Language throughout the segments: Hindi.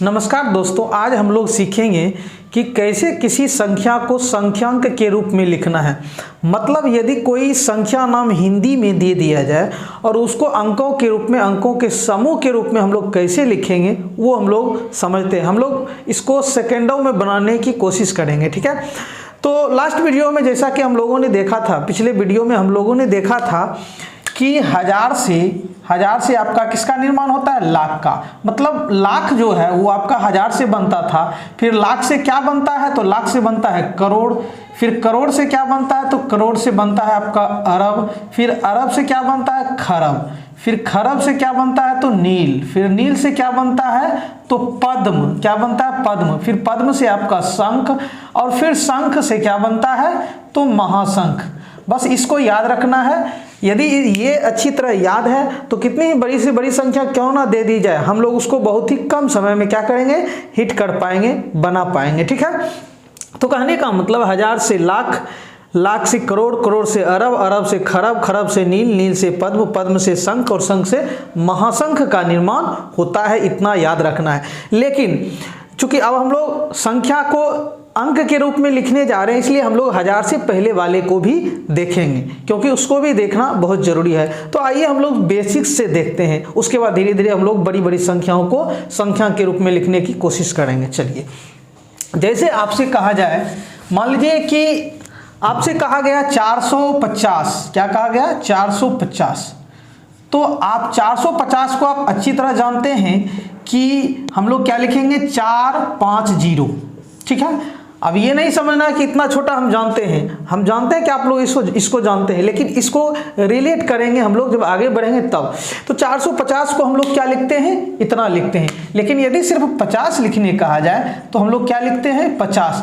नमस्कार दोस्तों, आज हम लोग सीखेंगे कि कैसे किसी संख्या को संख्यांक के रूप में लिखना है। मतलब यदि कोई संख्या नाम हिंदी में दे दिया जाए और उसको अंकों के रूप में, अंकों के समूह के रूप में हम लोग कैसे लिखेंगे वो हम लोग समझते हैं। हम लोग इसको सेकेंडों में बनाने की कोशिश करेंगे, ठीक है। तो लास्ट वीडियो में जैसा कि हम लोगों ने देखा था, पिछले वीडियो में हम लोगों ने देखा था कि हजार से आपका किसका निर्माण होता है? लाख का। मतलब लाख जो है वो आपका हजार से बनता था। फिर लाख से क्या बनता है? तो लाख से बनता है करोड़। फिर करोड़ से क्या बनता है? तो करोड़ से बनता है आपका अरब। फिर अरब से क्या बनता है? खरब। फिर खरब से क्या बनता है? तो नील। फिर नील से क्या बनता है? तो पद्म। क्या बनता है? पद्म। फिर पद्म से आपका शंख, और फिर शंख से क्या बनता है? तो महाशंख। बस इसको याद रखना है। यदि ये अच्छी तरह याद है तो कितनी ही बड़ी से बड़ी संख्या क्यों ना दे दी जाए, हम लोग उसको बहुत ही कम समय में क्या करेंगे? हिट कर पाएंगे, बना पाएंगे, ठीक है। तो कहने का मतलब हजार से लाख, लाख से करोड़, करोड़ से अरब, अरब से खरब, खरब से नील, नील से पद्म, पद्म से शंख और शंख से महाशंख का निर्माण होता है। इतना याद रखना है। लेकिन चूंकि अब हम लोग संख्या को अंक के रूप में लिखने जा रहे हैं, इसलिए हम लोग हजार से पहले वाले को भी देखेंगे, क्योंकि उसको भी देखना बहुत जरूरी है। तो आइए हम लोग बेसिक्स से देखते हैं, उसके बाद धीरे धीरे हम लोग बड़ी बड़ी संख्याओं को संख्या के रूप में लिखने की कोशिश करेंगे। चलिए, जैसे आपसे कहा जाए, मान लीजिए कि आपसे कहा गया 450। क्या कहा गया? 450। तो आप 450 को आप अच्छी तरह जानते हैं कि हम लोग क्या लिखेंगे? 450, ठीक है। अब ये नहीं समझना कि इतना छोटा हम जानते हैं। हम जानते हैं कि आप लोग इसको जानते हैं, लेकिन इसको रिलेट करेंगे हम लोग जब आगे बढ़ेंगे तब। तो 450 को हम लोग क्या लिखते हैं? इतना लिखते हैं। लेकिन यदि सिर्फ 50 लिखने कहा जाए तो हम लोग क्या लिखते हैं? 50।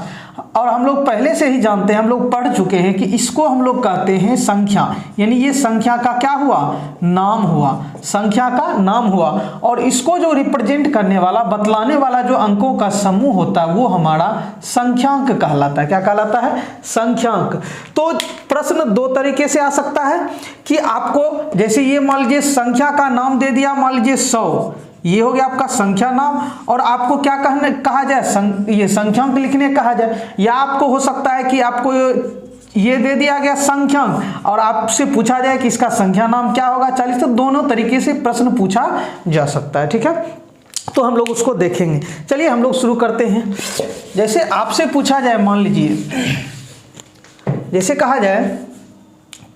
और हम लोग पहले से ही जानते हैं, हम लोग पढ़ चुके हैं कि इसको हम लोग कहते हैं संख्या। यानी ये संख्या का क्या हुआ? नाम हुआ। संख्या का नाम हुआ। और इसको जो रिप्रेजेंट करने वाला, बतलाने वाला जो अंकों का समूह होता है वो हमारा संख्यांक कहलाता है। क्या कहलाता है? संख्यांक। तो प्रश्न दो तरीके से आ सकता है कि आपको, जैसे ये मान लीजिए संख्या का नाम दे दिया, मान लीजिए 100, ये हो गया आपका संख्या नाम, और आपको क्या कहा जाए? ये संख्यांक लिखने कहा जाए। या आपको हो सकता है कि आपको ये दे दिया गया संख्यांक और आपसे पूछा जाए कि इसका संख्या नाम क्या होगा? 40। तो दोनों तरीके से प्रश्न पूछा जा सकता है, ठीक है। तो हम लोग उसको देखेंगे। चलिए हम लोग शुरू करते हैं। जैसे आपसे पूछा जाए, मान लीजिए जैसे कहा जाए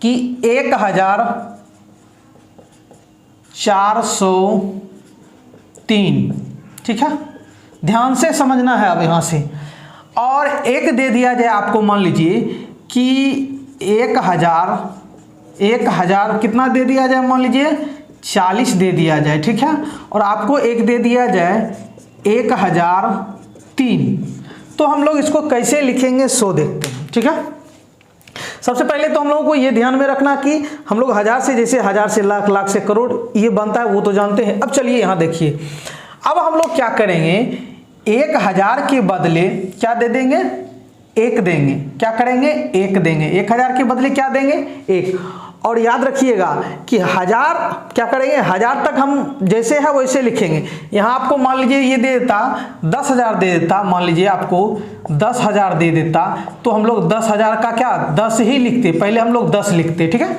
कि 1403, ठीक है। ध्यान से समझना है अब यहां से। और एक दे दिया जाए आपको, मान लीजिए कि 1000 कितना दे दिया जाए? मान लीजिए 40 दे दिया जाए, ठीक है। और आपको एक दे दिया जाए 1003। तो हम लोग इसको कैसे लिखेंगे सो देखते हैं, ठीक है। सबसे पहले तो हम लोगों को ये ध्यान में रखना कि हम लोग हजार से, जैसे हजार से लाख, लाख से करोड़ ये बनता है वो तो जानते हैं। अब चलिए यहाँ देखिए, अब हम लोग क्या करेंगे? 1000 के बदले क्या दे देंगे? एक देंगे। क्या करेंगे? एक देंगे। 1000 के बदले क्या देंगे? एक। और याद रखिएगा कि हजार क्या करेंगे? हजार तक हम जैसे है वैसे लिखेंगे। यहाँ आपको मान लीजिए ये दे देता 10,000 दे देता, मान लीजिए आपको 10,000 दे देता, तो हम लोग 10,000 का क्या 10 ही लिखते। पहले हम लोग 10 लिखते, ठीक है।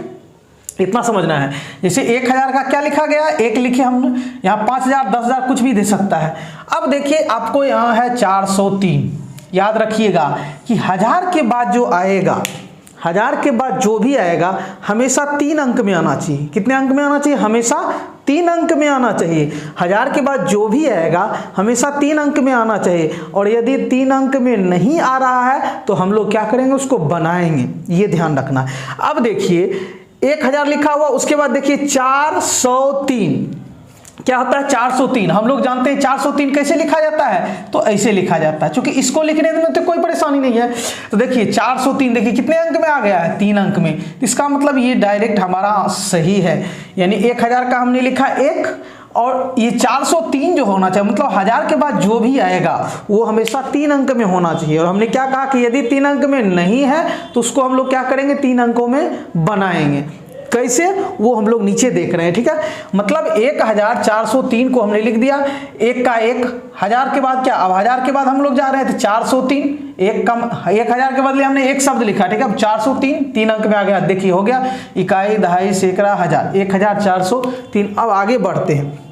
इतना समझना है। जैसे 1000 का क्या लिखा गया? एक लिखे हमने। यहाँ 5,000, 10,000 कुछ भी दे सकता है। अब देखिए आपको यहाँ है 403। याद रखिएगा कि हजार के बाद जो आएगा, हजार के बाद जो भी आएगा हमेशा 3 अंक में आना चाहिए। कितने अंक में आना चाहिए? हमेशा 3 अंक में आना चाहिए। हजार के बाद जो भी आएगा हमेशा 3 अंक में आना चाहिए। और यदि 3 अंक में नहीं आ रहा है तो हम लोग क्या करेंगे? उसको बनाएंगे। ये ध्यान रखना है। अब देखिए 1000 लिखा हुआ, उसके बाद देखिए 403। क्या होता है? 403। हम लोग जानते हैं 403 कैसे लिखा जाता है? तो ऐसे लिखा जाता है। क्योंकि इसको लिखने में तो कोई परेशानी नहीं है। तो देखिए 403, देखिए कितने अंक में आ गया है? 3 अंक में। इसका मतलब ये डायरेक्ट हमारा सही है। यानी 1000 का हमने लिखा 1, और ये 403 जो होना चाहिए, मतलब हजार के बाद जो भी आएगा वो हमेशा 3 अंक में होना चाहिए। और हमने क्या कहा कि यदि 3 अंक में नहीं है तो उसको हम लोग क्या करेंगे? 3 अंकों में बनाएंगे। कैसे वो हम लोग नीचे देख रहे हैं, ठीक है। मतलब 1403 को हमने लिख दिया, एक का एक, हजार के बाद क्या, अब हजार के बाद हम लोग जा रहे हैं तो 403, एक कम 1000 के बदले हमने एक शब्द लिखा, ठीक है। अब 403 3 अंक में आ गया, देखिए हो गया इकाई, दहाई, सैकड़ा, हजार, 1403। अब आगे बढ़ते हैं।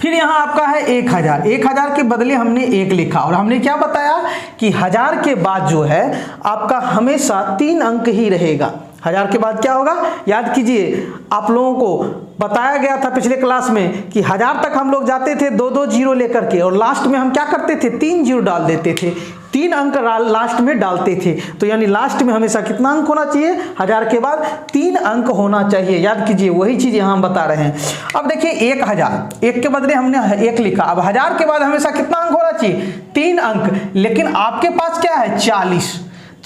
फिर यहाँ आपका है 1000, 1000 के बदले हमने एक लिखा और हमने क्या बताया कि 1000 के बाद जो है आपका हमेशा 3 अंक ही रहेगा। 1000 के बाद क्या होगा, याद कीजिए, आप लोगों को बताया गया था पिछले क्लास में कि 1000 तक हम लोग जाते थे 2-2 जीरो लेकर के, और लास्ट में हम क्या करते थे, 3 जीरो डाल देते थे, 3 अंक लास्ट में डालते थे। तो यानी लास्ट में हमेशा कितना अंक होना चाहिए, 1000 के बाद 3 अंक होना चाहिए, याद कीजिए, वही चीज यहाँ हम बता रहे हैं। अब देखिए 1000, एक के बदले हमने एक लिखा, अब 1000 के बाद हमेशा कितना अंक होना चाहिए, 3 अंक, लेकिन आपके पास क्या है 40,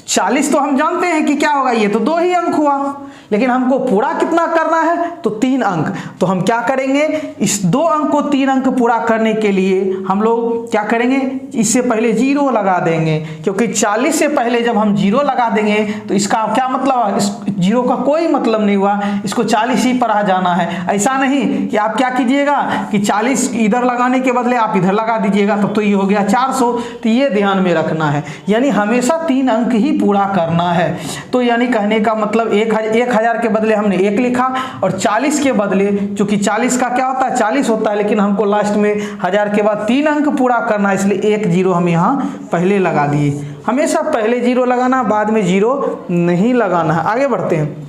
40 तो हम जानते हैं कि क्या होगा, ये तो 2 ही अंक हुआ, लेकिन हमको पूरा कितना करना है, तो 3 अंक। तो हम क्या करेंगे, इस 2 अंक को 3 अंक पूरा करने के लिए हम लोग क्या करेंगे, इससे पहले जीरो लगा देंगे, क्योंकि 40 से पहले जब हम जीरो लगा देंगे तो इसका क्या मतलब, इस जीरो का कोई मतलब नहीं हुआ, इसको 40 ही पर आ जाना है। ऐसा नहीं कि आप क्या कीजिएगा कि 40 इधर लगाने के बदले आप इधर लगा दीजिएगा, तो ये हो गया 400। तो ये ध्यान में रखना है, यानी हमेशा 3 अंक ही पूरा करना है। तो यानी कहने का मतलब 1000 के बदले हमने एक लिखा, और 40 के बदले, चूंकि 40 का क्या होता है 40 होता है, लेकिन हमको लास्ट में 1000 के बाद 3 अंक पूरा करना है, इसलिए एक जीरो हम यहाँ पहले लगा दिए। हमेशा पहले जीरो लगाना, बाद में जीरो नहीं लगाना है। आगे बढ़ते हैं।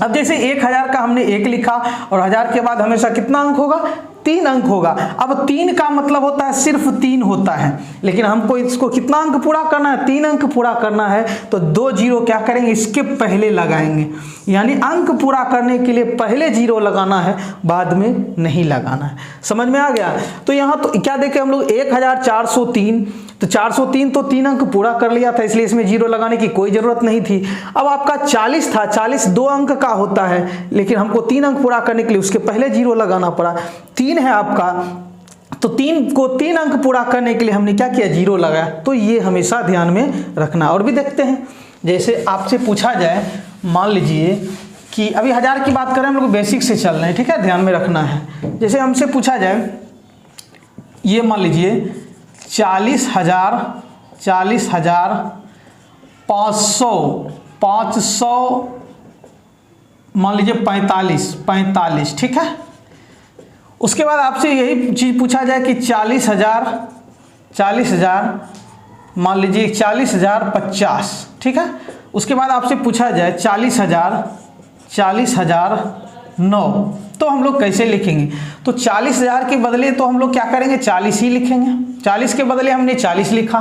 अब जैसे 1000 का हमने एक लिखा और 1000 के बाद हमेशा कितना अंक होगा, 3 अंक होगा। अब 3 का मतलब होता है सिर्फ 3 होता है, लेकिन हमको इसको कितना अंक पूरा करना है, 3 अंक पूरा करना है, तो 2 जीरो क्या करेंगे, इसके पहले लगाएंगे। यानी अंक पूरा करने के लिए पहले जीरो लगाना है, बाद में नहीं लगाना है। समझ में आ गया। तो यहाँ तो क्या देखे हम लोग 1403, तो 403 तो 3 अंक पूरा कर लिया था, इसलिए इसमें जीरो लगाने की कोई जरूरत नहीं थी। अब आपका 40 था, 40 2 अंक का होता है, लेकिन हमको 3 अंक पूरा करने के लिए उसके पहले जीरो लगाना पड़ा। 3 है आपका, तो 3 को 3 अंक पूरा करने के लिए हमने क्या किया, जीरो लगाया। तो ये हमेशा ध्यान में रखना। और भी देखते हैं, जैसे आपसे पूछा जाए, मान लीजिए कि अभी 1000 की बात करें, हम लोग बेसिक से चल रहे हैं, ठीक है, ध्यान में रखना है। जैसे हमसे पूछा जाए, ये मान लीजिए 40,000 500 मान लीजिए 45, ठीक है। उसके बाद आपसे यही चीज पूछा जाए कि 40,000 मान लीजिए 40,050, ठीक है। उसके बाद आपसे पूछा जाए 40,009, तो हम लोग कैसे लिखेंगे। तो 40,000 के बदले तो हम लोग क्या करेंगे, 40 ही लिखेंगे। 40 के बदले हमने 40 लिखा,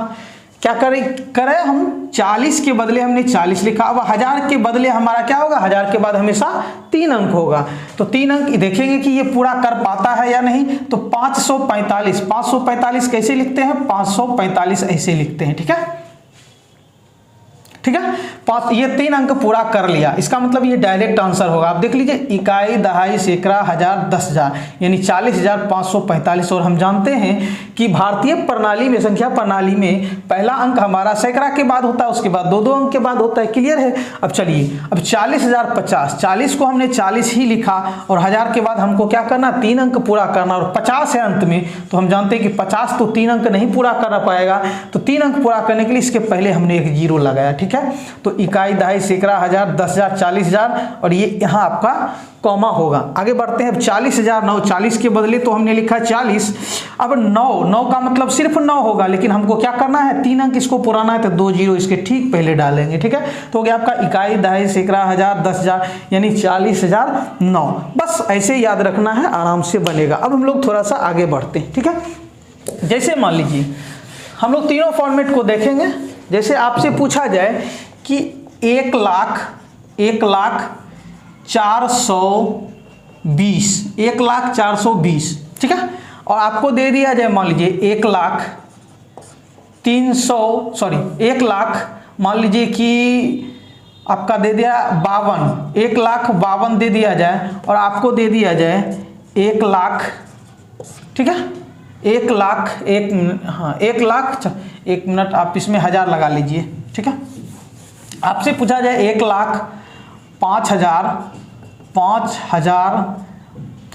क्या करें हम 40 के बदले हमने 40 लिखा। अब 1000 के बदले हमारा क्या होगा, 1000 के बाद हमेशा 3 अंक होगा। तो 3 अंक देखेंगे कि ये पूरा कर पाता है या नहीं। तो 545 कैसे लिखते हैं, 545 ऐसे लिखते हैं, ठीक है, ठीक है। ये 3 अंक पूरा कर लिया, इसका मतलब ये डायरेक्ट आंसर होगा। आप देख लीजिए, इकाई, दहाई, सैकड़ा, हजार, 10,000, यानी 40,545। और हम जानते हैं कि भारतीय प्रणाली में, संख्या प्रणाली में पहला अंक हमारा सैकड़ा के बाद होता है, उसके बाद 2-2 अंक के बाद होता है। क्लियर है। अब चलिए, अब 40,050, 40 को हमने 40 ही लिखा, और 1000 के बाद हमको क्या करना, 3 अंक पूरा करना, और 50 है अंत में। तो हम जानते हैं कि 50 तो 3 अंक नहीं पूरा कर पाएगा, तो 3 अंक पूरा करने के लिए इसके पहले हमने एक जीरो लगाया, ठीक है। तो इकाई, दहाई, सैकड़ा, हजार, 10,000, 40,000, और ये यहाँ आपका कॉमा होगा। आगे बढ़ते हैं। 40,009, 40 के बदले तो हमने लिखा 40। अब 9 का मतलब सिर्फ 9 होगा, लेकिन हमको क्या करना है, 3 अंक इसको पुराना है, तो 2 जीरो इसके ठीक पहले डालेंगे, ठीक है। तो हो गया आपका इकाई, दहाई, सैकड़ा, हजार, 10,000, यानी 40,009। बस ऐसे याद रखना है, आराम से बनेगा। अब हम लोग थोड़ा सा आगे बढ़ते हैं, ठीक है। जैसे मान लीजिए हम लोग तीनों फॉर्मेट को देखेंगे। जैसे आपसे पूछा जाए कि 1,04,20, ठीक है, और आपको दे दिया जाए मान लीजिए 1,00,000 मान लीजिए कि आपका दे दिया 1,52,000 दे दिया जाए, और आपको दे दिया जाए 1,00,000, ठीक है, 1,00,000 1 मिनट आप इसमें 1000 लगा लीजिए, ठीक है। आपसे पूछा जाए 1,05,000 5,000,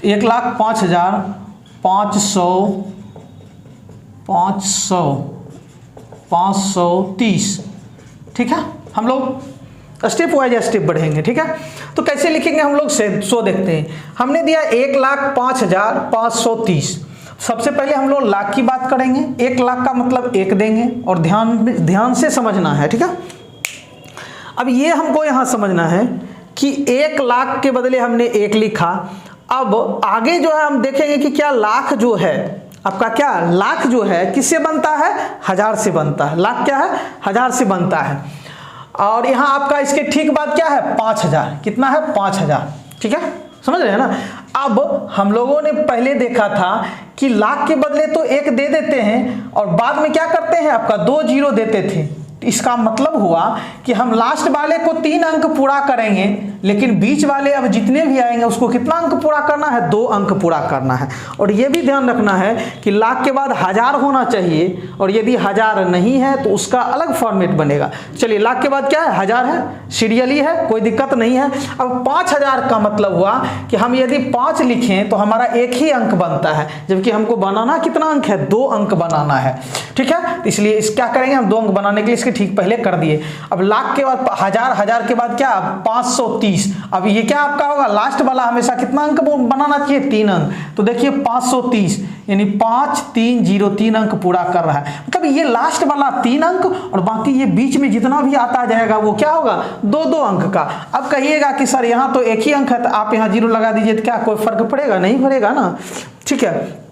1,05,530, ठीक है। हम लोग स्टेप वाइज स्टेप बढ़ेंगे, ठीक है। तो कैसे लिखेंगे हम लोग 100 देखते हैं। हमने दिया 1,05,530। सबसे पहले हम लोग लाख की बात करेंगे। 1 लाख का मतलब 1 देंगे और ध्यान से समझना है, ठीक है। अब ये हमको यहाँ समझना है कि 1 लाख के बदले हमने 1 लिखा। अब आगे जो है हम देखेंगे कि क्या लाख जो है आपका, क्या लाख जो है किससे बनता है, 1000 से बनता है। लाख क्या है, 1000 से बनता है। और यहाँ आपका इसके ठीक बाद क्या है, 5000। कितना है, 5000, ठीक है, समझ रहे हैं ना। अब हम लोगों ने पहले देखा था कि लाख के बदले तो 1 दे देते हैं और बाद में क्या करते हैं, आपका 2 जीरो देते थे। इसका मतलब हुआ कि हम लास्ट वाले को 3 अंक पूरा करेंगे, लेकिन बीच वाले अब जितने भी आएंगे उसको कितना अंक पूरा करना है, 2 अंक पूरा करना है। और ये भी ध्यान रखना है कि लाख के बाद 1000 होना चाहिए, और यदि 1000 नहीं है तो उसका अलग फॉर्मेट बनेगा। चलिए, लाख के बाद क्या है, 1000 है, सीरियली है, कोई दिक्कत नहीं है। अब 5000 का मतलब हुआ कि हम यदि 5 लिखें तो हमारा 1 ही अंक बनता है, जबकि हमको बनाना कितना अंक है, 2 अंक बनाना है, ठीक है। इसलिए इस क्या करेंगे हम, 2 अंक बनाने के लिए इसके ठीक पहले कर दिए। अब लाख के बाद 1000 के बाद क्या, 530। अब ये क्या आपका होगा, लास्ट वाला हमेशा कितना अंक बनाना चाहिए, 3 अंक। तो देखिए 530 यानी 5303 अंक पूरा कर रहा है। मतलब ये लास्ट वाला 3 अंक और बाकी ये बीच में जितना भी आता जाएगा वो क्या होगा, 2-2 अंक का। अब कहिएगा कि सर यहाँ तो 1 ही अंक है, तो आप यहाँ 0 लगा दीजिए, तो क्या कोई फर्क पड़ेगा, नहीं पड़ेगा ना, ठीक है।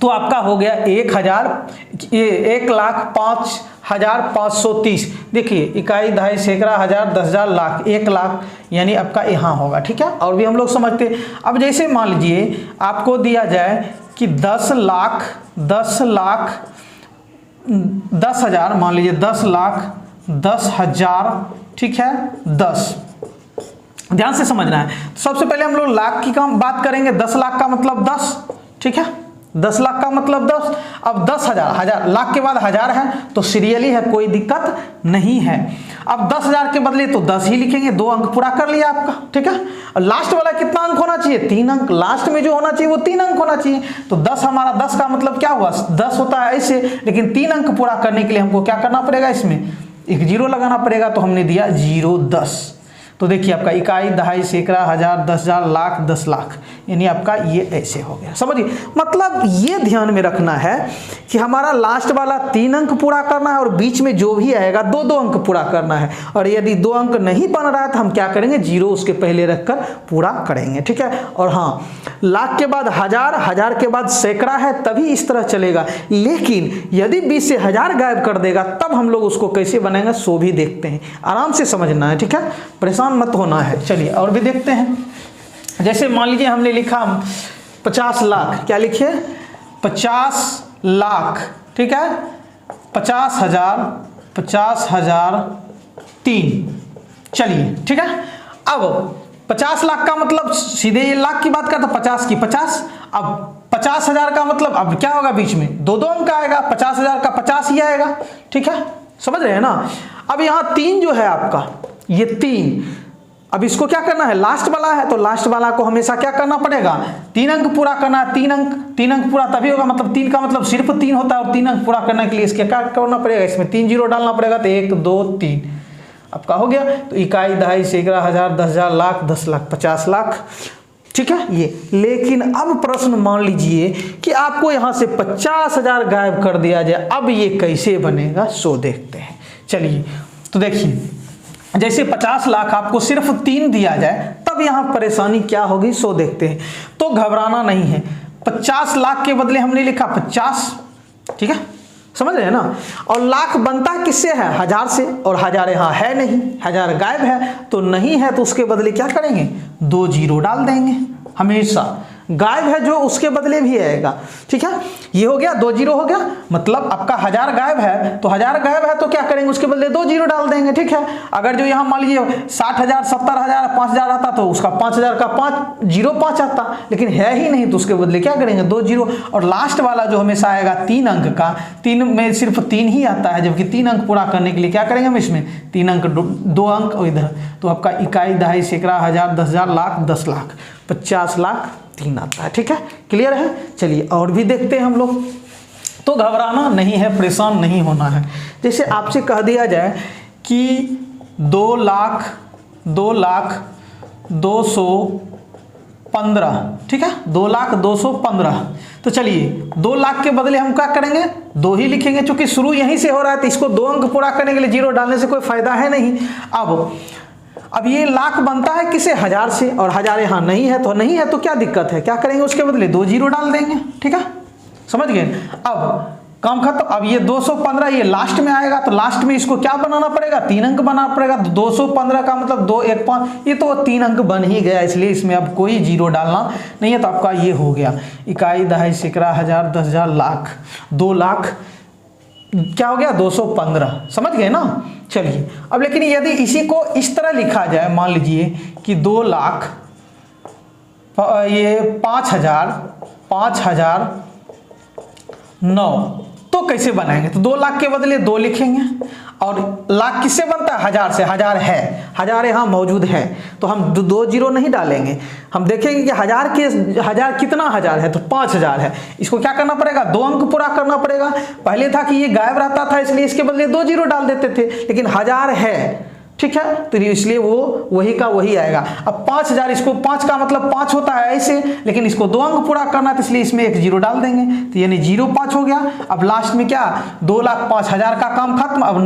तो आपका हो गया 1,05,530। देखिए, इकाई, दहाई, सैकड़ा, हजार, 10,000, लाख, 1 लाख, यानी आपका यहाँ होगा, ठीक है। और भी हम लोग समझते हैं। अब जैसे मान लीजिए आपको दिया जाए कि 10,00,000, मान लीजिए 10,10,000, ठीक है, 10। ध्यान से समझना है। सबसे पहले हम लोग लाख की बात करेंगे। 10 लाख का मतलब 10, ठीक है, 10 लाख का मतलब 10। अब 10,000, लाख के बाद 1000 है तो सीरियली है, कोई दिक्कत नहीं है। अब 10,000 के बदले तो 10 ही लिखेंगे, 2 अंक पूरा कर लिया आपका, ठीक है। और लास्ट वाला कितना अंक होना चाहिए, 3 अंक। लास्ट में जो होना चाहिए वो 3 अंक होना चाहिए। तो 10 हमारा, 10 का मतलब क्या हुआ, 10 होता है ऐसे, लेकिन 3 अंक पूरा करने के लिए हमको क्या करना पड़ेगा, इसमें 1 जीरो लगाना पड़ेगा। तो हमने दिया 0, 10। तो देखिए आपका इकाई, दहाई, सैकड़ा, हजार, 10,000, लाख, 10 लाख, यानी आपका ये ऐसे हो गया। समझिए, मतलब ये ध्यान में रखना है कि हमारा लास्ट वाला 3 अंक पूरा करना है और बीच में जो भी आएगा 2-2 अंक पूरा करना है। और यदि 2 अंक नहीं बन रहा है तो हम क्या करेंगे, 0 उसके पहले रखकर पूरा करेंगे, ठीक है। और हाँ, लाख के बाद 1000, 1000 के बाद सैकड़ा है, तभी इस तरह चलेगा। लेकिन यदि 20 से 1000 गायब कर देगा तब हम लोग उसको कैसे बनाएंगे, सो भी देखते हैं। आराम से समझना है, ठीक है, परेशान मत होना है। चलिए और भी देखते हैं। जैसे मान लीजिए हमने लिखा 50 लाख, क्या लिखिए, 50 लाख, ठीक है, 50,000, 50,003। चलिए, ठीक है। अब 50 लाख का मतलब सीधे ये लाख की बात करता, 50 की 50। अब 50,000 का मतलब अब क्या होगा, बीच में 2-2 अंक आएगा, 50,000 का 50 ही आएगा, ठीक है, समझ रहे हैं ना। अब यहाँ 3 जो है आपका, ये 3, अब इसको क्या करना है, लास्ट वाला है तो लास्ट वाला को हमेशा क्या करना पड़ेगा, 3 अंक पूरा करना है। 3 अंक पूरा तभी होगा, मतलब 3 का मतलब सिर्फ 3 होता है और 3 अंक पूरा करने के लिए इसके क्या करना पड़ेगा, इसमें 3 जीरो डालना पड़ेगा। तो 1, 2, 3 आपका हो गया। तो इकाई, दहाई, सैकड़ा, हजार, 10,000, लाख, 10 लाख, 50 लाख, ठीक है ये। लेकिन अब प्रश्न मान लीजिए कि आपको यहां से 50,000 गायब कर दिया जाए, अब ये कैसे बनेगा, सो देखते हैं। चलिए, तो देखिए, जैसे 50 लाख आपको सिर्फ 3 दिया जाए तब यहां परेशानी क्या होगी, सो देखते हैं। तो घबराना नहीं है, 50 लाख के बदले हमने लिखा 50, ठीक है, समझ रहे हैं ना। और लाख बनता किससे है, 1000 से, और 1000 यहाँ है नहीं, 1000 गायब है, तो नहीं है तो उसके बदले क्या करेंगे, 2 जीरो डाल देंगे हमेशा। गायब है जो उसके बदले भी आएगा। ठीक है, ये हो गया, 2 जीरो हो गया, मतलब आपका 1000 गायब है तो 1000 गायब है तो क्या करेंगे, उसके बदले 2 जीरो डाल देंगे। ठीक है, अगर जो यहाँ मान लीजिए 60,000 70,000 5000 आता तो उसका 5000 का 5 आता, लेकिन है ही नहीं तो उसके बदले क्या करेंगे, 2 जीरो। और लास्ट वाला जो हमेशा आएगा 3 अंक का, 3 में सिर्फ 3 ही आता है, जबकि 3 अंक पूरा करने के लिए क्या करेंगे हम इसमें 3 अंक 2 अंक इधर, तो आपका इकाई, दहाई, सैकड़ा, हजार, 10,000, लाख, 10 लाख, 50 लाख 3 आता है। ठीक है, क्लियर है। चलिए और भी देखते हैं हम लोग। तो घबराना नहीं है, परेशान नहीं होना है। जैसे आपसे कह दिया जाए कि 2,02,15, ठीक है, 2,02,15, तो चलिए 2 लाख के बदले हम क्या करेंगे, 2 ही लिखेंगे, क्योंकि शुरू यहीं से हो रहा है तो इसको 2 अंक पूरा करने के लिए जीरो डालने से कोई फायदा है नहीं। अब ये लाख बनता है किसे, 1000 से, और 1000 यहाँ नहीं है तो क्या दिक्कत है, क्या करेंगे, उसके बदले 2 जीरो डाल देंगे। ठीक है, समझ गए। अब काम खत्म। अब ये 215 ये लास्ट में आएगा तो लास्ट में इसको क्या बनाना पड़ेगा, 3 अंक बनाना पड़ेगा। तो 215 का मतलब 2 1 5, ये तो 3 अंक बन ही गया, इसलिए इसमें अब कोई जीरो डालना नहीं है। तो आपका ये हो गया इकाई, दहाई, सैकड़ा, हजार, 10,000, लाख, 2 लाख क्या हो गया, 215। समझ गए ना। चलिए अब लेकिन यदि इसी को इस तरह लिखा जाए, मान लीजिए कि 2 लाख ये 5,009, तो कैसे बनाएंगे, तो 2 लाख के बदले 2 लिखेंगे, और लाख किससे बनता है, 1000 से, 1000 है, 1000 यहाँ मौजूद है तो हम 2 जीरो नहीं डालेंगे, हम देखेंगे कि 1000 कितना 1000 है, तो 5000 है। इसको क्या करना पड़ेगा, 2 अंक पूरा करना पड़ेगा। पहले था कि ये गायब रहता था इसलिए इसके बदले 2 जीरो डाल देते थे, लेकिन 1000 है, ठीक है, तो इसलिए वो वही का वही आएगा। अब 5000, इसको 5 का मतलब 5 होता है ऐसे, लेकिन इसको 2 अंक पूरा करना है तो इसलिए इसमें 1 जीरो डाल देंगे, तो यानी 05 हो गया। अब लास्ट में क्या, 2,05,000 का काम खत्म। अब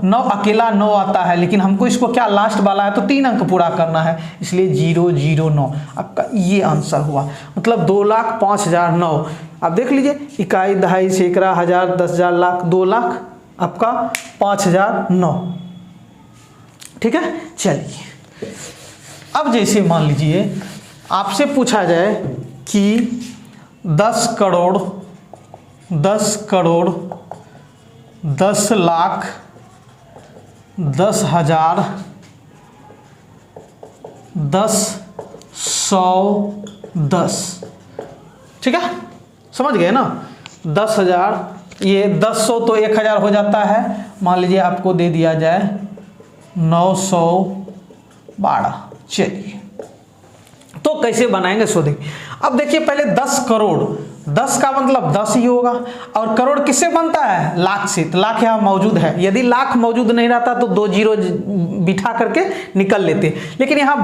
9 अकेला 9 आता है, लेकिन हमको इसको क्या लास्ट वाला है तो 3 अंक पूरा करना है, इसलिए 009 आपका ये आंसर हुआ, मतलब 2,05,009। अब देख लीजिए इकाई, दहाई, सैकड़ा, हजार, 10,000, लाख, 2 लाख आपका 5,009। ठीक है, चलिए अब जैसे मान लीजिए आपसे पूछा जाए कि 10 करोड़ 10 लाख 10,000 10,100,10, ठीक है, समझ गए ना। 10,000 ये 10,100 तो 1,000 हो जाता है, मान लीजिए आपको दे दिया जाए 912। चलिए तो कैसे बनाएंगे सो देखिए। अब देखिए पहले 10 करोड़, 10 का मतलब 10 ही होगा, और करोड़ किससे बनता है, लाख से, तो लाख यहाँ मौजूद है। यदि लाख मौजूद नहीं रहता तो 2 जीरो बिठा करके निकल लेते, लेकिन यहाँ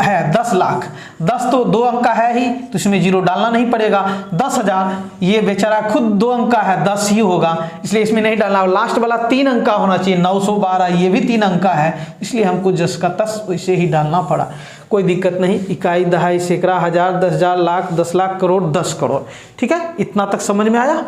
है 10 लाख, 10 तो 2 अंक का है ही तो इसमें जीरो डालना नहीं पड़ेगा। 10,000 ये बेचारा खुद 2 अंक का है, 10 ही होगा, इसलिए इसमें नहीं डालना। और लास्ट वाला 3 अंक का होना चाहिए, 912 ये भी 3 अंक का है, इसलिए हमको 10 का 10 वैसे ही डालना पड़ा, कोई दिक्कत नहीं। इकाई, दहाई, सैकड़ा, हजार, 10,000, लाख, 10 लाख, करोड़, 10 करोड़। ठीक है, इतना तक समझ में आया।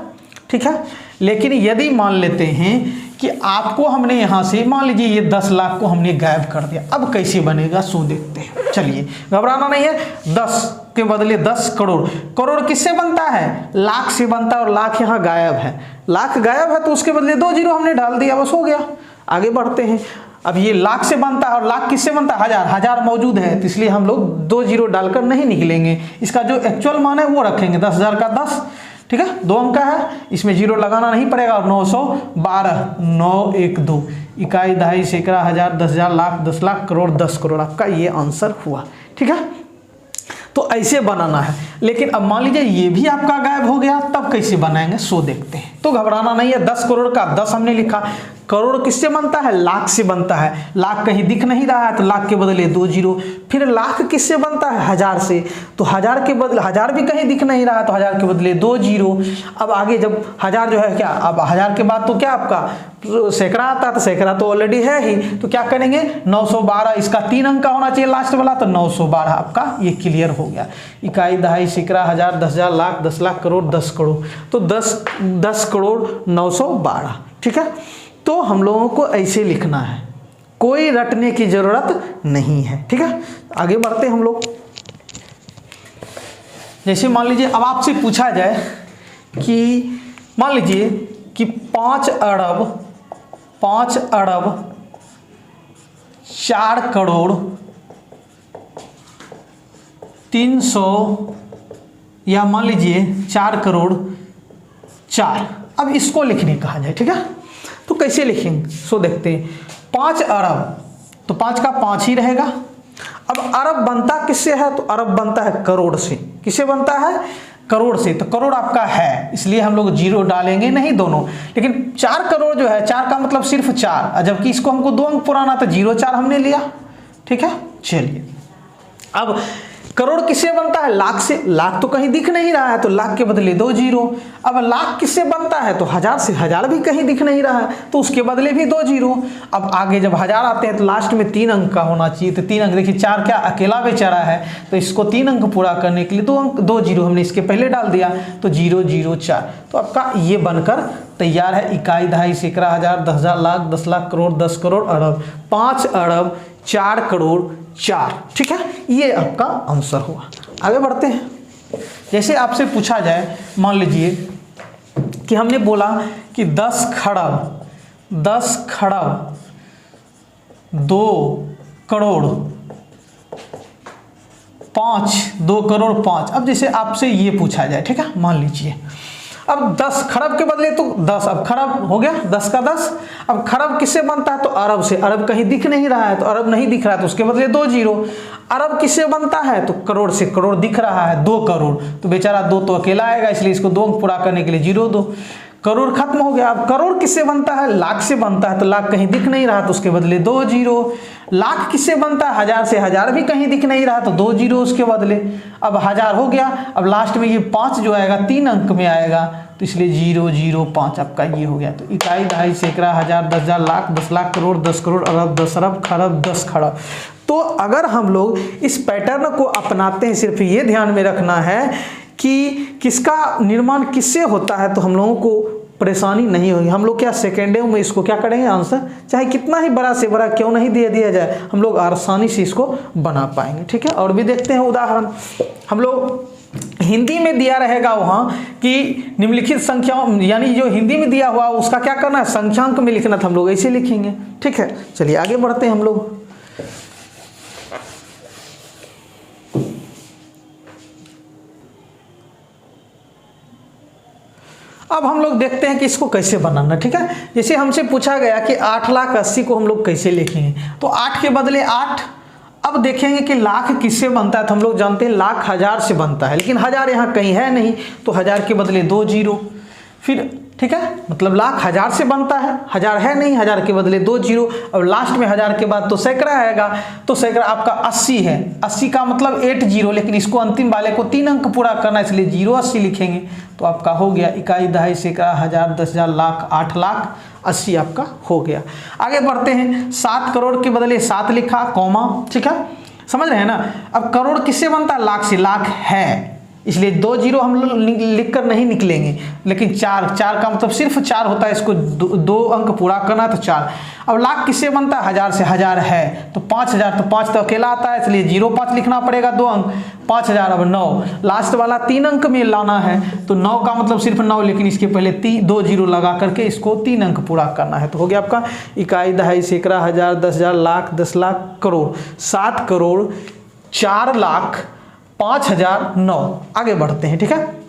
ठीक है, लेकिन यदि मान लेते हैं कि आपको हमने यहाँ से मान लीजिए ये 10 लाख को हमने गायब कर दिया, अब कैसे बनेगा सो देखते हैं। चलिए घबराना नहीं है, 10 के बदले 10 करोड़। करोड़ किससे बनता है, लाख से बनता है, और लाख यहाँ गायब है, लाख गायब है तो उसके बदले 2 जीरो हमने डाल दिया, बस हो गया। आगे बढ़ते हैं। अब ये लाख से बनता है और लाख किससे बनता है, 1000, 1000 मौजूद है तो इसलिए हम लोग 2 जीरो डालकर नहीं निकलेंगे, इसका जो एक्चुअल मान है वो रखेंगे, 10,000 का 10, ठीक है, 2 अंक का है, इसमें जीरो लगाना नहीं पड़ेगा। और 912 912 इकाई, दहाई, सैकड़ा, हजार, 10,000, लाख, 10 लाख, करोड़, 10 करोड़ आपका ये आंसर हुआ। ठीक है, तो ऐसे बनाना है। लेकिन अब मान लीजिए ये भी आपका गायब हो गया, तब कैसे बनाएंगे सो देखते हैं। तो घबराना नहीं है, 10 करोड़ का 10 हमने लिखा, करोड़ किससे बनता है, लाख से बनता है, लाख कहीं दिख नहीं रहा है तो लाख के बदले 2 जीरो। फिर लाख किससे बनता है, 1000 से, तो 1000 के बदले 1000 भी कहीं दिख नहीं रहा है तो 1000 के बदले 2 जीरो। अब आगे जब 1000 जो है क्या, अब 1000 के बाद तो क्या आपका सैकड़ा आता है, तो सैकड़ा तो ऑलरेडी है ही, तो क्या करेंगे 912, इसका 3 अंक का होना चाहिए लास्ट वाला, तो 912 आपका ये क्लियर हो गया। इकाई, दहाई, सैकड़ा, हजार, 10,000, लाख, 10 लाख, करोड़, 10 करोड़, तो 10 करोड़ 912। ठीक है, तो हम लोगों को ऐसे लिखना है, कोई रटने की जरूरत नहीं है। ठीक है, आगे बढ़ते हैं हम लोग। जैसे मान लीजिए अब आपसे पूछा जाए कि मान लीजिए कि 5 अरब 4 करोड़ 300 या मान लीजिए 4 करोड़ 4, अब इसको लिखने कहा जाए, ठीक है। तो कैसे लिखेंगे सो देखते हैं। 5 अरब तो 5 का 5 ही रहेगा। अब अरब बनता किससे है, तो अरब बनता है करोड़ से। किससे बनता है, करोड़ से। तो करोड़ आपका है, इसलिए हम लोग जीरो डालेंगे नहीं दोनों। लेकिन 4 करोड़ जो है, 4 का मतलब सिर्फ 4, जबकि इसको हमको 2 अंक पुराना था, 0 4 हमने लिया, ठीक है। चलिए अब करोड़ किससे बनता है, लाख से। लाख तो कहीं दिख नहीं रहा है, तो लाख के बदले 2 जीरो। अब लाख किससे बनता है, तो 1000 से। 1000 भी कहीं दिख नहीं रहा है, तो उसके बदले भी 2 जीरो। अब आगे जब 1000 आते हैं तो लास्ट में 3 अंक का होना चाहिए। तो 3 अंक, देखिए 4 क्या अकेला बेचारा है, तो इसको 3 अंक पूरा करने के लिए 2 अंक 2 जीरो हमने इसके पहले डाल दिया, तो 0 0 4। तो आपका ये बनकर तैयार है। इकाई, दहाई, सैकड़ा, हजार, 10,000, लाख, 10 लाख, करोड़, 10 करोड़, अरब। 5 अरब 4 करोड़ 4, ठीक है। ये आपका आंसर हुआ। आगे बढ़ते हैं। जैसे आपसे पूछा जाए, मान लीजिए कि हमने बोला कि 10 खरब 2 करोड़ 5। अब जैसे आपसे ये पूछा जाए, ठीक है, मान लीजिए अब 10 खरब के बदले तो 10, अब खरब हो गया 10 का 10। अब खरब किससे बनता है, तो अरब से। अरब कहीं दिख नहीं रहा है, तो अरब नहीं दिख रहा है, तो उसके बदले 2 जीरो। अरब किससे बनता है, तो करोड़ से। करोड़ दिख रहा है, 2 करोड़, तो बेचारा 2 तो अकेला आएगा, इसलिए इसको 2 अंक पूरा करने के लिए 0 2। करोड़ खत्म हो गया। अब करोड़ किससे बनता है, लाख से बनता है, तो लाख कहीं दिख नहीं रहा, तो उसके बदले 2 जीरो। लाख किससे बनता है, 1000 से। 1000 भी कहीं दिख नहीं रहा, तो 2 जीरो उसके बदले। अब 1000 हो गया। अब लास्ट में ये 5 जो आएगा 3 अंक में आएगा, तो इसलिए 0 0 5 आपका ये हो गया। तो इकाई, दहाई, सैकड़ा, हजार, 10,000, लाख, 10 लाख, करोड़, 10 करोड़, अरब, 10 अरब, खरब, 10 खरब। तो अगर हम लोग इस पैटर्न को अपनाते हैं, सिर्फ ये ध्यान में रखना है कि किसका निर्माण किससे होता है, तो हम लोगों को परेशानी नहीं होगी। हम लोग क्या सेकेंडों में इसको क्या करेंगे, आंसर चाहे कितना ही बड़ा से बड़ा क्यों नहीं दे दिया जाए, हम लोग आसानी से इसको बना पाएंगे, ठीक है। और भी देखते हैं उदाहरण। हम लोग हिंदी में दिया रहेगा वहाँ कि निम्नलिखित संख्याओं, यानी जो हिंदी में दिया हुआ उसका क्या करना है, संख्यांक में लिखना था, हम लोग ऐसे लिखेंगे, ठीक है। चलिए आगे बढ़ते हैं हम लोग। अब हम लोग देखते हैं कि इसको कैसे बनाना, ठीक है। जैसे हमसे पूछा गया कि 8,80,000 को हम लोग कैसे लिखेंगे, तो 8 के बदले 8। अब देखेंगे कि लाख किससे बनता है, तो हम लोग जानते हैं लाख 1000 से बनता है, लेकिन 1000 यहाँ कहीं है नहीं, तो 1000 के बदले 2 जीरो। फिर ठीक है, मतलब लाख 1000 से बनता है, 1000 है नहीं, 1000 के बदले 2 जीरो। अब लास्ट में 1000 के बाद तो सैकड़ा आएगा, तो सैकड़ा आपका 80 है। 80 का मतलब 8 जीरो, लेकिन इसको अंतिम वाले को 3 अंक पूरा करना, इसलिए 080 लिखेंगे। तो आपका हो गया इकाई, दहाई, सैकड़ा, हजार, 10,000, लाख, 8,80,000 आपका हो गया। आगे बढ़ते हैं। 7 करोड़ के बदले 7 लिखा, कॉमा, ठीक है, समझ रहे हैं ना। अब करोड़ किससे बनता है, लाख से। लाख है, इसलिए 2 जीरो हम लोग लिख कर नहीं निकलेंगे, लेकिन 4 का मतलब सिर्फ 4 होता है, इसको 2 अंक पूरा करना, तो 4। अब लाख किससे बनता है, 1000 से। 1000 है तो 5000, तो 5 तो अकेला आता है, इसलिए 05 लिखना पड़ेगा, 2 अंक, 5000। अब 9 लास्ट वाला 3 अंक में लाना है, तो 9 का मतलब सिर्फ 9, लेकिन इसके पहले 2 जीरो लगा करके इसको 3 अंक पूरा करना है। तो हो गया आपका इकाई, दहाई, सैकड़ा, हजार, 10,000, लाख, 10 लाख, करोड़। 7 करोड़ 4 लाख 5,009। आगे बढ़ते हैं, ठीक है,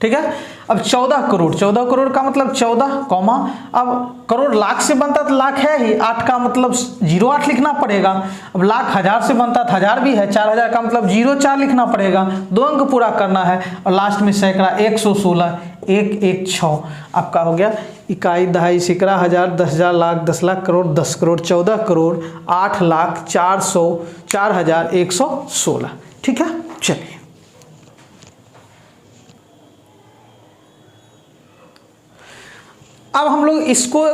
ठीक है। अब 14 करोड़, 14 करोड़ का मतलब 14, कॉमा। अब करोड़ लाख से बनता तो लाख है ही, 8 का मतलब 08 लिखना पड़ेगा। अब लाख 1000 से बनता तो 1000 भी है, 4000 का मतलब 04 लिखना पड़ेगा, 2 अंक पूरा करना है। और लास्ट में सैकड़ा 116, 116 आपका हो गया इकाई, दहाई, सैकड़ा, हजार, 10,000, लाख, 10 लाख, करोड़, 10 करोड़, 14 करोड़ 8,04,116, ठीक है। चलिए अब हम लोग इसको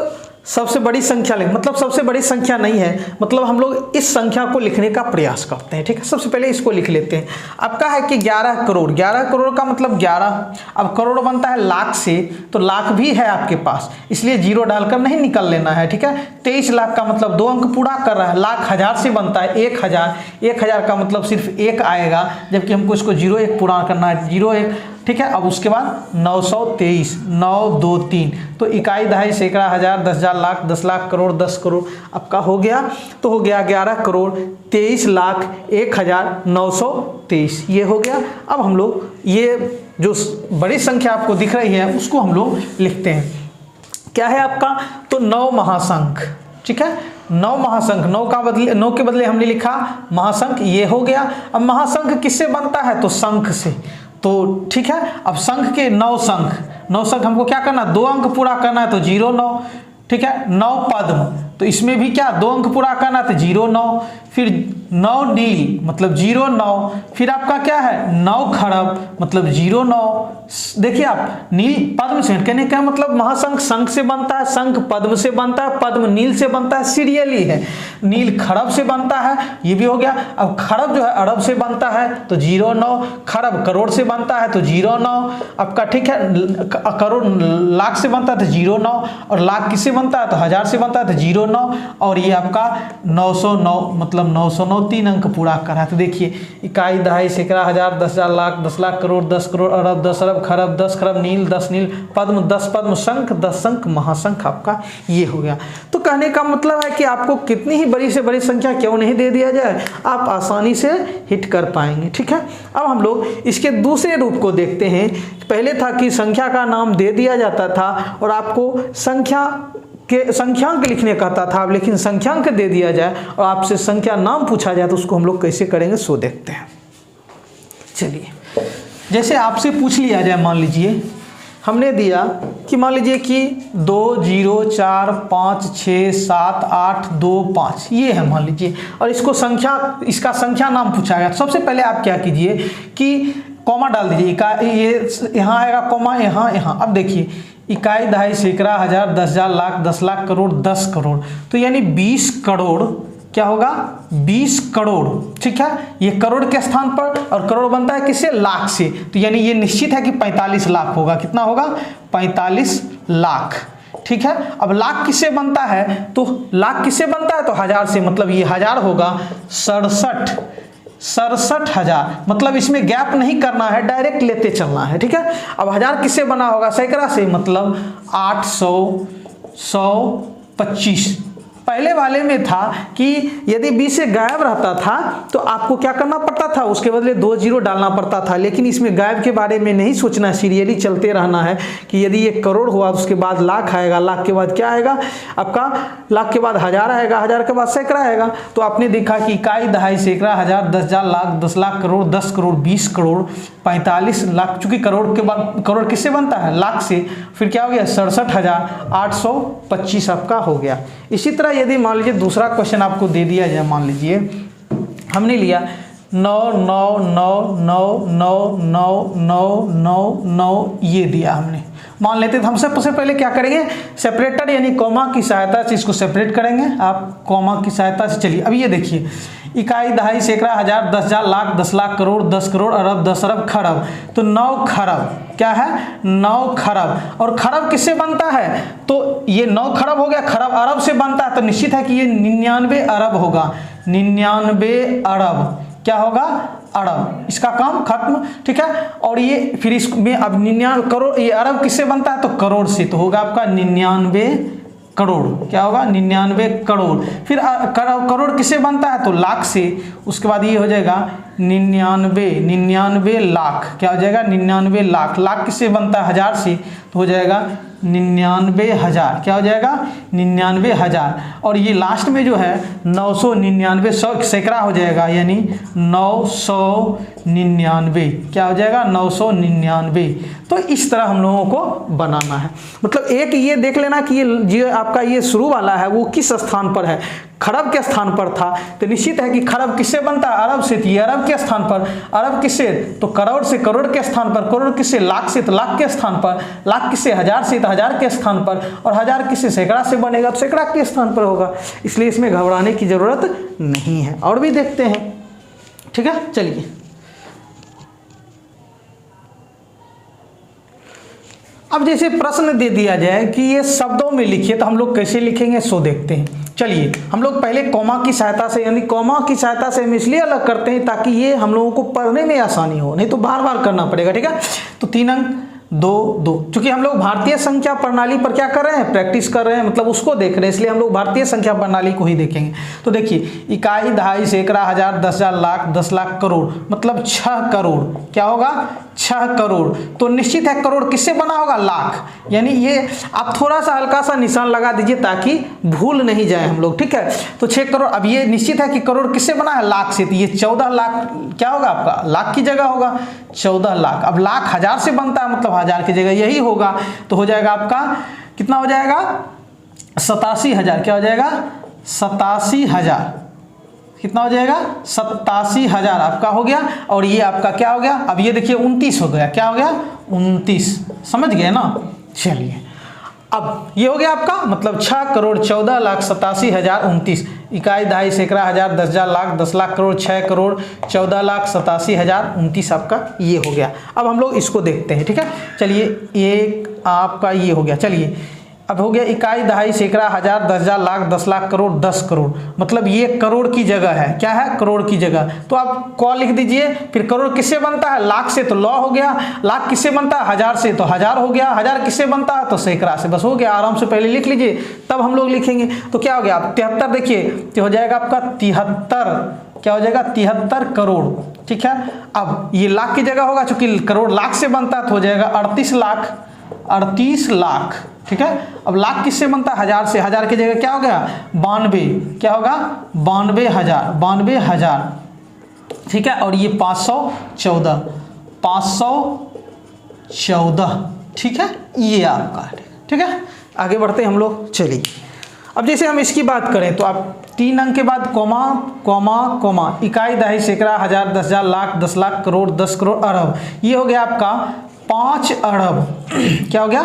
सबसे बड़ी संख्या लिख, मतलब सबसे बड़ी संख्या नहीं है, मतलब हम लोग इस संख्या को लिखने का प्रयास करते हैं। ठीक है, सबसे पहले इसको लिख लेते हैं। आपका है कि 11 करोड़, 11 करोड़ का मतलब 11, अब करोड़ बनता है लाख से, तो लाख भी है आपके पास, इसलिए जीरो डालकर नहीं निकल लेना है। ठीक है, 23 लाख का मतलब 2 अंक पूरा कर रहा है। लाख हजार से बनता है 1000, 1000 का मतलब सिर्फ 1 आएगा, जबकि हमको इसको 01 पूरा करना है, 01। ठीक है, अब उसके बाद 923, 9 2 3, तो इकाई दहाई सैकड़ा हजार 10,000 लाख 10 लाख करोड़ 10 करोड़ आपका हो गया। तो हो गया 11 करोड़ 23 लाख 1,923, ये हो गया। अब हम लोग ये जो बड़ी संख्या आपको दिख रही है उसको हम लोग लिखते हैं। क्या है आपका, तो 9 महासंख। ठीक है, 9 महासंख, 9 के बदले हमने लिखा महासंख, ये हो गया। अब महासंख किससे बनता है, तो शंख से। तो ठीक है, अब शंख के 9 शंख हमको क्या करना, 2 अंक पूरा करना है, तो 09। ठीक है, 9 पद्म, तो इसमें भी क्या 2 अंक पूरा करना है, तो 09। फिर 9 नील मतलब 09, फिर आपका क्या है 9 खरब मतलब 09। देखिए आप, नील पद्म से कहने का मतलब महाशंख शंख से बनता है, शंख पद्म से बनता है, पद्म नील से बनता है, सीरियली है। नील खरब से बनता है, ये भी हो गया। अब खरब जो है अरब से बनता है, तो 09। खरब करोड़ से बनता है, तो 09 आपका। ठीक है, करोड़ लाख से बनता है, तो 09, और लाख किससे बनता है, तो हजार से बनता है, तो 09, और ये आपका 909 मतलब 909 3 अंक पूरा करा। तो देखिए, इकाई दहाई सैकड़ा हजार 10,000 लाख 10 लाख करोड़ 10 करोड़ अरब 10 अरब खरब 10 खरब नील 10 नील पद्म 10 पद्म शंख 10 शंख महाशंख आपका ये हो गया। तो कहने का मतलब है कि आपको कितनी ही बड़ी से बड़ी संख्या क्यों नहीं दे दिया जाए, आप आसानी से हिट कर पाएंगे। ठीक है, अब हम लोग इसके दूसरे रूप को देखते हैं। पहले था कि संख्या का नाम दे दिया जाता था और आपको संख्यांक लिखने कहता था, लेकिन संख्यांक दे दिया जाए और आपसे संख्या नाम पूछा जाए तो उसको हम लोग कैसे करेंगे सो देखते हैं। चलिए, जैसे आपसे पूछ लिया जाए, मान लीजिए हमने दिया कि मान लीजिए कि 2 0 4 5 6 7 8 2 5 ये है मान लीजिए, और इसका संख्या नाम पूछा गया। सबसे पहले आप क्या कीजिए कि कॉमा डाल दीजिए, ये यहाँ आएगा कॉमा, यहाँ। अब देखिए, इकाई दहाई सैकड़ा हजार 10,000 लाख 10 लाख करोड़ 10 करोड़, तो यानी 20 करोड़ क्या होगा, 20 करोड़। ठीक है, ये करोड़ के स्थान पर, और करोड़ बनता है किससे, लाख से, तो यानी ये निश्चित है कि 45 लाख होगा। कितना होगा, 45 लाख। ठीक है, अब लाख किससे बनता है, तो लाख किससे बनता है, तो हजार से, मतलब ये हजार होगा 67,000, मतलब इसमें गैप नहीं करना है, डायरेक्ट लेते चलना है। ठीक है, अब हजार किससे बना होगा, सैकड़ा से, मतलब 800 125। पहले वाले में था कि यदि 20 से गायब रहता था तो आपको क्या करना पड़ता था, उसके बदले 2 0 डालना पड़ता था, लेकिन इसमें गायब के बारे में नहीं सोचना, सीरियली चलते रहना है कि यदि ये करोड़ हुआ तो उसके बाद लाख आएगा, लाख के बाद क्या आएगा आपका, लाख के बाद हजार आएगा, हजार के बाद सैकड़ा आएगा। तो आपने देखा कि इकाई दहाई सैकड़ा हजार 10,000 लाख 10 लाख करोड़ 10 करोड़ 20 करोड़ 45 लाख, चूंकि करोड़ के बाद करोड़ किससे बनता है, लाख से, फिर क्या हो गया 67,825 आपका हो गया। इसी तरह यदि मान लीजिए दूसरा क्वेश्चन आपको दे दिया जाए, मान लीजिए हमने लिया 9 9 9 9 9 9 9 9 9 ये दिया हमने, मान लेते तो हम सबसे पहले क्या करेंगे, सेपरेटर यानी कॉमा की सहायता से इसको सेपरेट करेंगे। आप कॉमा की सहायता से, चलिए अब ये देखिए, इकाई दहाई सैकड़ा हजार 10,000 लाख 10 लाख करोड़ 10 करोड़ अरब 10 अरब खरब, तो 9 खरब क्या है, 9 खरब। और खरब किससे बनता है, तो ये 9 खरब हो गया, खरब अरब से बनता है, तो निश्चित है कि ये 99 अरब होगा, 99 अरब क्या होगा, अरब। इसका काम खत्म। ठीक है, और ये फिर इसमें अब 99 करोड़, ये अरब किससे बनता है, तो करोड़ से, तो होगा आपका 99 करोड़, क्या होगा 99 करोड़। फिर करोड़ किससे बनता है, तो लाख से, उसके बाद ये हो जाएगा 99 लाख, क्या हो जाएगा 99 लाख। लाख किससे बनता है, हजार से, तो हो जाएगा 99,000, क्या हो जाएगा 99,000। और ये लास्ट में जो है 999 सैकड़ा हो जाएगा, यानी 999, क्या हो जाएगा 999। तो इस तरह हम लोगों को बनाना है। मतलब एक ये देख लेना कि ये आपका ये शुरू वाला है वो किस स्थान पर है, खरब के स्थान पर था, तो निश्चित है कि खरब किससे बनता है, अरब से, तो ये अरब के स्थान पर, अरब किससे, तो करोड़ से, करोड़ के स्थान पर, करोड़ किससे, लाख से, तो लाख के स्थान पर, लाख किससे, हजार से, तो हजार के स्थान पर, और हजार किससे, सैकड़ा से बनेगा, तो सैकड़ा के स्थान पर होगा। इसलिए इसमें घबराने की जरूरत नहीं है। और भी देखते हैं, ठीक है। चलिए अब जैसे प्रश्न दे दिया जाए कि ये शब्दों में लिखिए, तो हम लोग कैसे लिखेंगे सो देखते हैं। चलिए हम लोग पहले कॉमा की सहायता से, यानी कॉमा की सहायता से हम इसलिए अलग करते हैं ताकि ये हम लोगों को पढ़ने में आसानी हो, नहीं तो बार बार करना पड़ेगा, ठीक है। तो 3 अंक 2 2, चूंकि हम लोग भारतीय संख्या प्रणाली पर क्या कर रहे हैं, प्रैक्टिस कर रहे हैं, मतलब उसको देख रहे हैं, इसलिए हम लोग भारतीय संख्या प्रणाली को ही देखेंगे। तो देखिए इकाई, दहाई, सैकड़ा, हजार, 10,000, लाख, 10 लाख, करोड़, मतलब 6 करोड़, क्या होगा, 6 करोड़। तो निश्चित है करोड़ किससे बना होगा, लाख, यानी ये आप थोड़ा सा हल्का सा निशान लगा दीजिए ताकि भूल नहीं जाए हम लोग, ठीक है। तो 6 करोड़, अब ये निश्चित है कि करोड़ किससे बना है, लाख से, तो ये 14 लाख क्या होगा आपका, लाख की जगह होगा 14 लाख। अब लाख हजार से बनता है, मतलब हजार की जगह यही होगा, तो हो जाएगा आपका कितना हो जाएगा, 87,000, क्या हो जाएगा, 87,000, कितना हो जाएगा, 87,000 आपका हो गया। और ये आपका क्या हो गया, अब ये देखिए 29 हो गया, क्या हो गया, 29, समझ गए ना। चलिए अब ये हो गया आपका, मतलब 6 करोड़ 14 लाख 87,000 29, इकाई, दहाई, सैकड़ा, हजार, 10,000, लाख, 10 लाख, करोड़, 6 करोड़ 14 लाख 87,000 29 आपका ये हो गया। अब हम लोग इसको देखते हैं, ठीक है। चलिए एक आपका ये हो गया। चलिए अब हो गया इकाई, दहाई, सैकड़ा, हजार, 10,000, लाख, 10 लाख, करोड़, 10 करोड़, मतलब ये करोड़ की जगह है, क्या है, करोड़ की जगह। तो आप क लिख दीजिए, फिर करोड़ किससे बनता है, लाख से, तो लॉ हो गया, लाख किससे बनता है, हजार से, तो हजार हो गया, हजार किससे बनता है, तो सैकड़ा से, बस हो गया। आराम से पहले लिख लीजिए तब हम लोग लिखेंगे। तो क्या हो गया, 73, देखिए तो हो जाएगा आपका 73, क्या हो जाएगा, 73 करोड़, ठीक है। अब ये लाख की जगह होगा, चूंकि करोड़ लाख से बनता है, तो हो जाएगा 38 लाख, 38 लाख, ठीक है। अब लाख किससे बनता है, हजार से, हजार की जगह क्या हो गया, 92, क्या होगा, 92,000, 92,000, ठीक है। और ये 514, 514, ठीक है, ये आपका, ठीक है। आगे बढ़ते हैं हम लोग। चलिए अब जैसे हम इसकी बात करें तो आप 3 अंक के बाद कॉमा कॉमा कॉमा, इकाई, दहाई, सैकड़ा, हजार, 10,000, लाख, 10 लाख, करोड़, 10 करोड़, अरब, ये हो गया आपका 5 अरब, क्या हो गया,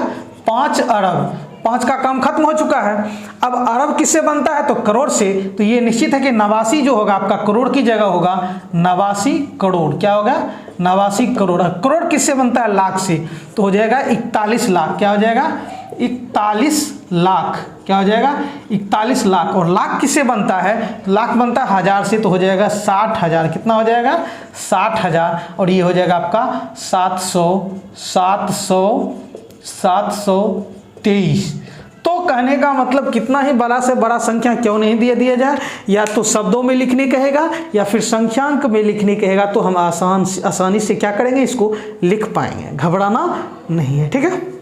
5 अरब। 5 का काम खत्म हो चुका है। अब अरब किससे बनता है, तो करोड़ से, तो ये निश्चित है कि 89 जो होगा आपका करोड़ की जगह होगा 89 करोड़, क्या होगा, 89 करोड़। करोड़ किससे बनता है, लाख से, तो हो जाएगा 41 लाख, क्या हो जाएगा, 41 लाख, क्या हो जाएगा, 41 लाख। और लाख किससे बनता है, लाख बनता है हजार से, तो हो जाएगा 60,000, कितना हो जाएगा, 60,000। और ये हो जाएगा आपका 723। तो कहने का मतलब कितना ही बड़ा से बड़ा संख्या क्यों नहीं दिया जाए, या तो शब्दों में लिखने कहेगा या फिर संख्यांक में लिखने कहेगा, तो हम आसानी से क्या करेंगे, इसको लिख पाएंगे, घबराना नहीं है, ठीक है।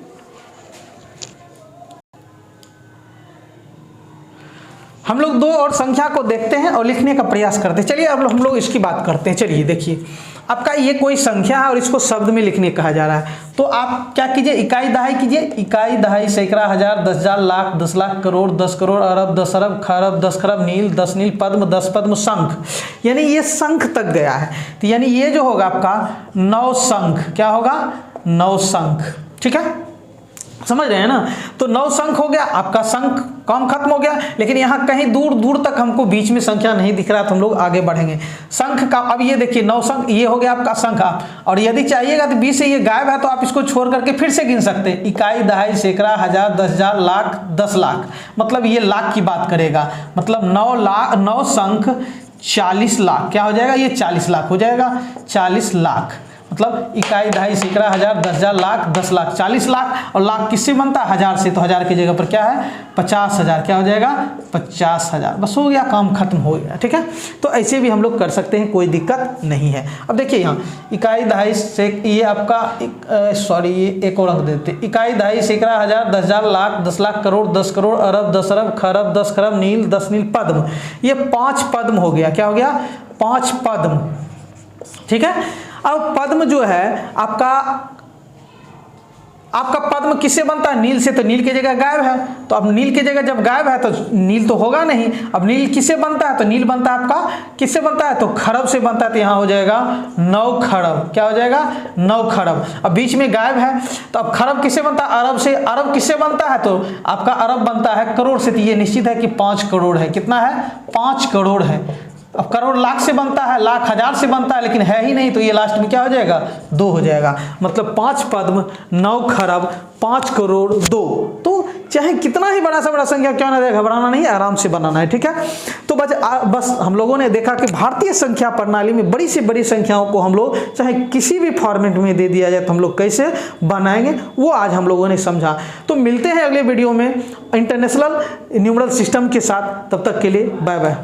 हम लोग 2 और संख्या को देखते हैं और लिखने का प्रयास करते हैं। चलिए अब हम लोग इसकी बात करते हैं। चलिए देखिए आपका ये कोई संख्या है और इसको शब्द में लिखने कहा जा रहा है, तो आप क्या कीजिए, इकाई दहाई कीजिए, इकाई, दहाई, सैकड़ा, हजार, 10,000, लाख, 10 लाख, करोड़, 10 करोड़, अरब, 10 अरब, खरब, 10 खरब, नील, 10 नील, पद्म, 10 पद्म, शंख, यानी ये शंख तक गया है। तो यानी ये जो होगा आपका 9 शंख, क्या होगा, 9 शंख, ठीक है, समझ रहे हैं ना। तो 9 शंख हो गया आपका, शंख काम खत्म हो गया। लेकिन यहाँ कहीं दूर दूर तक हमको बीच में संख्या नहीं दिख रहा, तो हम लोग आगे बढ़ेंगे। शंख का अब ये देखिए 9 शंख, ये हो गया आपका शंख। आप और यदि चाहिएगा तो बीच से ये गायब है, तो आप इसको छोड़ करके फिर से गिन सकते हैं, इकाई, दहाई, सैकड़ा, हजार, 10,000, लाख, 10 लाख, मतलब ये लाख की बात करेगा, मतलब 9 शंख 40 लाख, क्या हो जाएगा, ये 40 लाख हो जाएगा, 40 लाख, मतलब इकाई, दहाई, सैकड़ा, हजार, 10,000, लाख, 10 लाख, 40 लाख। और लाख किससे बनता है, हजार से, तो हजार की जगह पर क्या है, 50,000, क्या हो जाएगा, 50,000, बस हो गया, काम खत्म हो गया, ठीक है। तो ऐसे भी हम लोग कर सकते हैं, कोई दिक्कत नहीं है। अब देखिए यहाँ इकाई, दहाई से, ये आपका ये एक और अंक देते, इकाई, दहाई, सैकड़ा, हजार, 10,000, लाख, 10 लाख, करोड़, 10 करोड़, अरब, 10 अरब, खरब, 10 खरब, नील, 10 नील, पद्म, ये 5 पद्म हो गया, क्या हो गया, 5 पद्म, ठीक है। अब पद्म जो है आपका आपका पद्म किससे बनता है? नील से। तो नील की जगह गायब है, तो अब नील की जगह जब गायब है तो नील तो होगा नहीं। अब नील किससे बनता है? तो नील बनता है आपका किससे बनता है? तो खरब से बनता है। तो यहाँ हो जाएगा नवखरब। क्या हो जाएगा? नवखरब। अब बीच में गायब है, तो अब खरब किससे बनता है? अरब से। अरब किससे बनता है? तो आपका अरब बनता है करोड़ से। तो ये निश्चित है कि 5 करोड़ है। कितना है? 5 करोड़ है। अब करोड़ लाख से बनता है, लाख हजार से बनता है, लेकिन है ही नहीं, तो ये लास्ट में क्या हो जाएगा? 2 हो जाएगा। मतलब 5 पद्म, 9 खरब, 5 करोड़ 2। तो चाहे कितना ही बड़ा सा बड़ा संख्या क्यों ना दे, घबराना नहीं, आराम से बनाना है। ठीक है, तो बस हम लोगों ने देखा कि भारतीय संख्या प्रणाली में बड़ी से बड़ी संख्याओं को हम लोग चाहे किसी भी फॉर्मेट में दे दिया जाए तो हम लोग कैसे बनाएंगे, वो आज हम लोगों ने समझा। तो मिलते हैं अगले वीडियो में इंटरनेशनल न्यूमरल सिस्टम के साथ। तब तक के लिए बाय बाय।